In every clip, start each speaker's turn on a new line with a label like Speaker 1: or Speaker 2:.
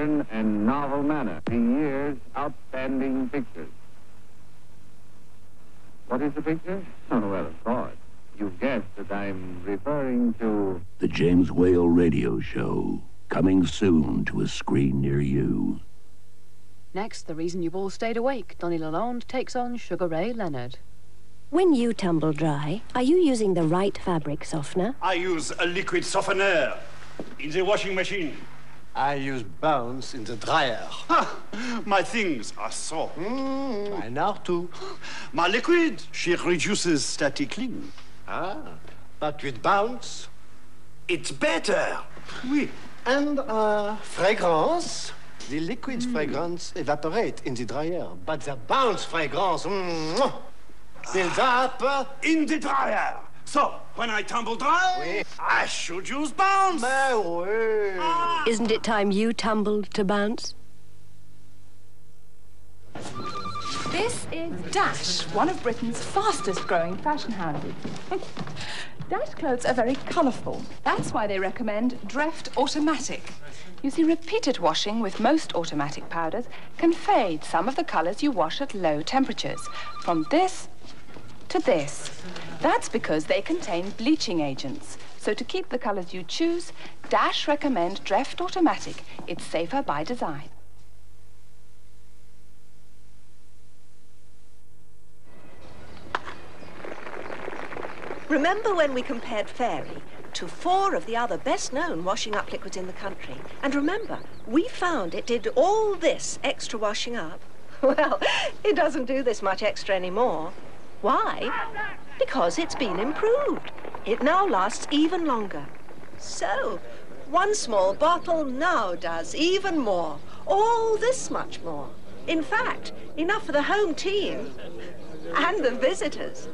Speaker 1: modern and novel manner. The year's outstanding pictures. What is the picture? Oh, well, of course. You've guessed that I'm referring to...
Speaker 2: The James Whale Radio Show, coming soon to a screen near you.
Speaker 3: Next, the reason you've all stayed awake. Donny Lalonde takes on Sugar Ray Leonard.
Speaker 4: When you tumble dry, are you using the right fabric softener?
Speaker 5: I use a liquid softener in the washing machine.
Speaker 6: I use bounce in the dryer.
Speaker 5: My things are soft.
Speaker 6: Mine are too.
Speaker 5: My liquid, she reduces static cling.
Speaker 6: But with bounce,
Speaker 5: it's better. Oui.
Speaker 6: And fragrance. The liquid fragrance evaporate in the dryer, but the bounce fragrance builds up
Speaker 5: in the dryer. So, when I tumble dry,
Speaker 6: oui.
Speaker 5: I should use bounce.
Speaker 4: Isn't it time you tumbled to bounce?
Speaker 7: This is Dash, one of Britain's fastest-growing fashion houses. Dash clothes are very colourful. That's why they recommend Dreft Automatic. You see, repeated washing with most automatic powders can fade some of the colours you wash at low temperatures, from this to this. That's because they contain bleaching agents. So to keep the colours you choose, Dash recommend Dreft Automatic. It's safer by design.
Speaker 8: Remember when we compared Fairy to 4 of the other best-known washing-up liquids in the country? And remember, we found it did all this extra washing up. Well, it doesn't do this much extra anymore. Why? Because it's been improved. It now lasts even longer. So, one small bottle now does even more. All this much more. In fact, enough for the home team and the visitors.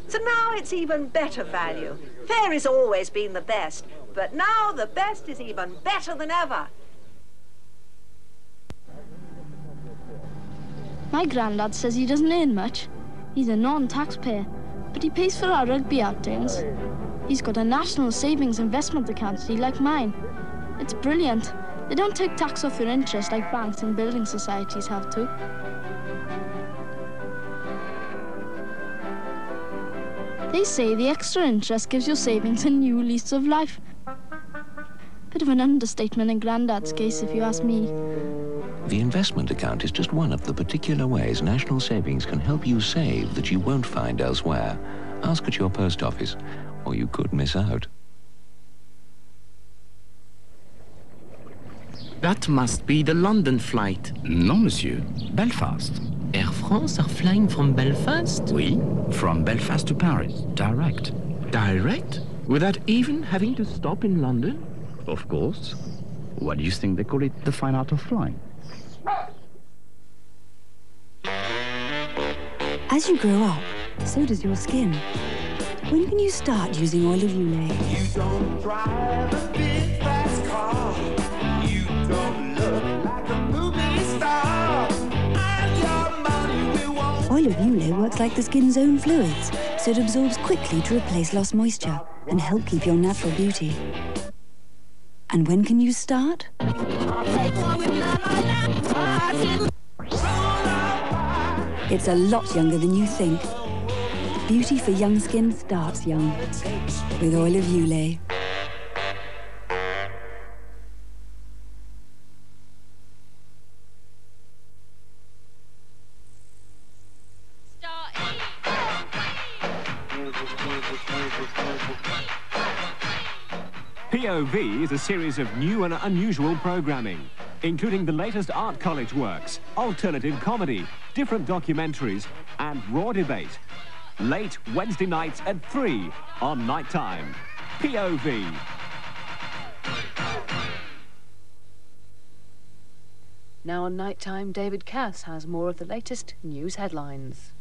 Speaker 8: So now it's even better value. Fairy's always been the best, but now the best is even better than ever.
Speaker 9: My granddad says he doesn't earn much. He's a non-taxpayer, but he pays for our rugby outings. He's got a national savings investment account, see, like mine. It's brilliant. They don't take tax off your interest like banks and building societies have to. They say the extra interest gives your savings a new lease of life. Bit of an understatement in Grandad's case, if you ask me.
Speaker 10: The investment account is just one of the particular ways national savings can help you save that you won't find elsewhere. Ask at your post office, or you could miss out.
Speaker 11: That must be the London flight.
Speaker 12: Non, monsieur. Belfast.
Speaker 11: Air France are flying from Belfast?
Speaker 12: Oui, from Belfast to Paris, direct.
Speaker 11: Direct? Without even having to stop in London?
Speaker 12: Of course. Why do you think they call it the fine art of flying?
Speaker 13: As you grow up, so does your skin. When can you start using oil of Ulay?
Speaker 14: You don't drive a big fast car. You don't look like a movie star. And your money we won't.
Speaker 13: Oil of Ulay works like the skin's own fluids, so it absorbs quickly to replace lost moisture and help keep your natural beauty. And when can you start? It's a lot younger than you think. Beauty for young skin starts young with oil of Ulay.
Speaker 15: POV is a series of new and unusual programming, including the latest art college works, alternative comedy, different documentaries, and raw debate. Late Wednesday nights at 3 on Nighttime. POV.
Speaker 3: Now on Nighttime, David Cass has more of the latest news headlines.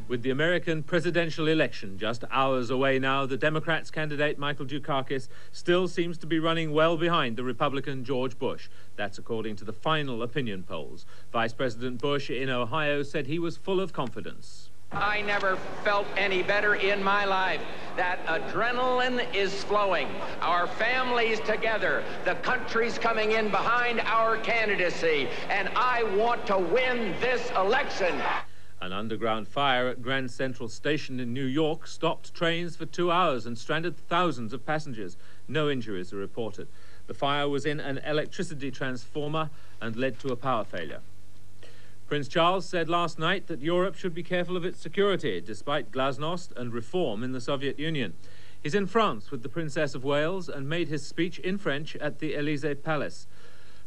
Speaker 16: With the American presidential election just hours away now, the Democrats' candidate Michael Dukakis still seems to be running well behind the Republican George Bush. That's according to the final opinion polls. Vice President Bush in Ohio said he was full of confidence.
Speaker 17: I never felt any better in my life. That adrenaline is flowing. Our families together. The country's coming in behind our candidacy. And I want to win this election.
Speaker 16: An underground fire at Grand Central Station in New York stopped trains for 2 hours and stranded thousands of passengers. No injuries are reported. The fire was in an electricity transformer and led to a power failure. Prince Charles said last night that Europe should be careful of its security, despite glasnost and reform in the Soviet Union. He's in France with the Princess of Wales and made his speech in French at the Élysée Palace.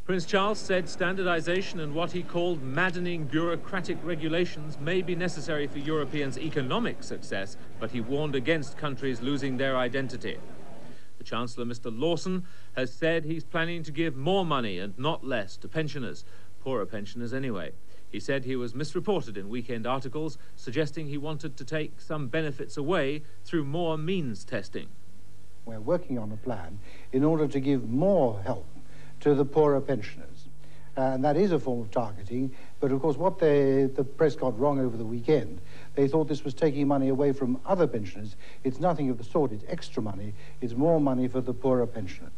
Speaker 16: Prince Charles said standardization and what he called maddening bureaucratic regulations may be necessary for Europeans' economic success, but he warned against countries losing their identity. The Chancellor, Mr. Lawson, has said he's planning to give more money and not less to pensioners, poorer pensioners anyway. He said he was misreported in weekend articles, suggesting he wanted to take some benefits away through more means testing.
Speaker 18: We're working on a plan in order to give more help to the poorer pensioners. And that is a form of targeting, but of course what the press got wrong over the weekend, they thought this was taking money away from other pensioners. It's nothing of the sort, it's extra money, it's more money for the poorer pensioners.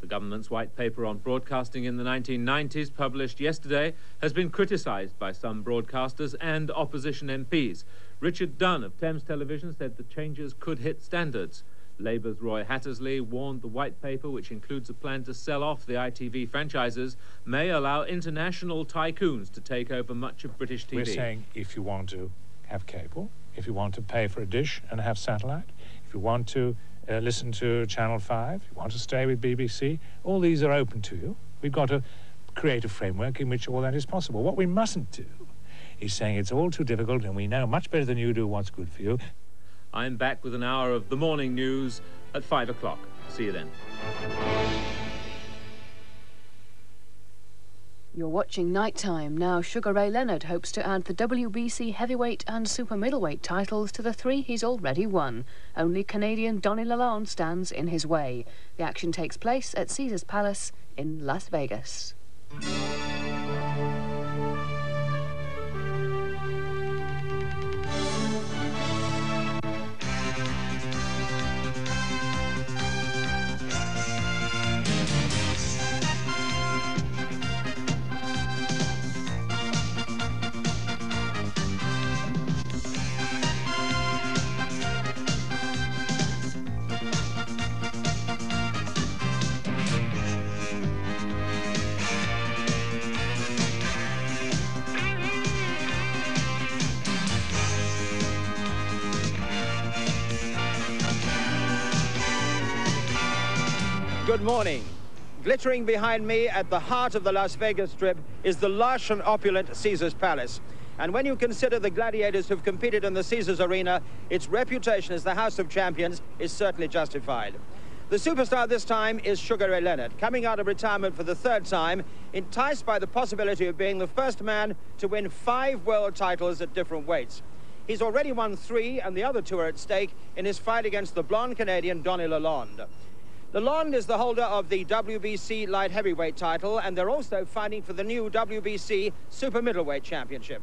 Speaker 16: The government's white paper on broadcasting in the 1990s, published yesterday, has been criticised by some broadcasters and opposition MPs. Richard Dunn of Thames Television said the changes could hit standards. Labour's Roy Hattersley warned the white paper, which includes a plan to sell off the ITV franchises, may allow international tycoons to take over much of British TV.
Speaker 19: We're saying if you want to have cable, if you want to pay for a dish and have satellite, if you want to listen to Channel 5, you want to stay with BBC, all these are open to you. We've got to create a framework in which all that is possible. What we mustn't do is saying it's all too difficult and we know much better than you do what's good for you.
Speaker 16: I'm back with an hour of the morning news at 5 o'clock. See you then.
Speaker 3: You're watching Nighttime. Now, Sugar Ray Leonard hopes to add the WBC heavyweight and super middleweight titles to the 3 he's already won. Only Canadian Donny Lalonde stands in his way. The action takes place at Caesars Palace in Las Vegas.
Speaker 20: Good morning. Glittering behind me at the heart of the Las Vegas Strip is the lush and opulent Caesars Palace. And when you consider the gladiators who've competed in the Caesars Arena, its reputation as the House of Champions is certainly justified. The superstar this time is Sugar Ray Leonard, coming out of retirement for the 3rd time, enticed by the possibility of being the first man to win 5 world titles at different weights. He's already won 3, and the other 2 are at stake in his fight against the blonde Canadian Donny Lalonde. Lalonde is the holder of the WBC light heavyweight title, and they're also fighting for the new WBC super middleweight championship.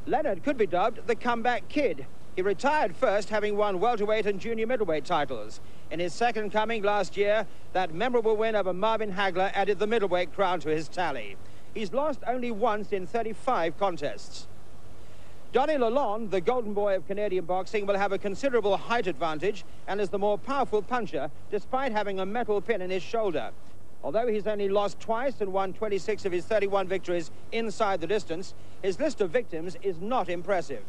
Speaker 20: Leonard could be dubbed the comeback kid. He retired first, having won welterweight and junior middleweight titles. In his second coming last year, that memorable win over Marvin Hagler added the middleweight crown to his tally. He's lost only once in 35 contests. Donny Lalonde, the golden boy of Canadian boxing, will have a considerable height advantage and is the more powerful puncher, despite having a metal pin in his shoulder. Although he's only lost twice and won 26 of his 31 victories inside the distance, his list of victims is not impressive.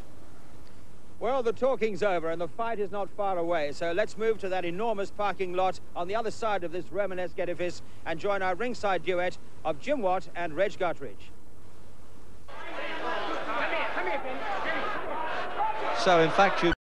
Speaker 20: Well, the talking's over and the fight is not far away, so let's move to that enormous parking lot on the other side of this Romanesque edifice and join our ringside duet of Jim Watt and Reg Guttridge.
Speaker 21: So, in fact, you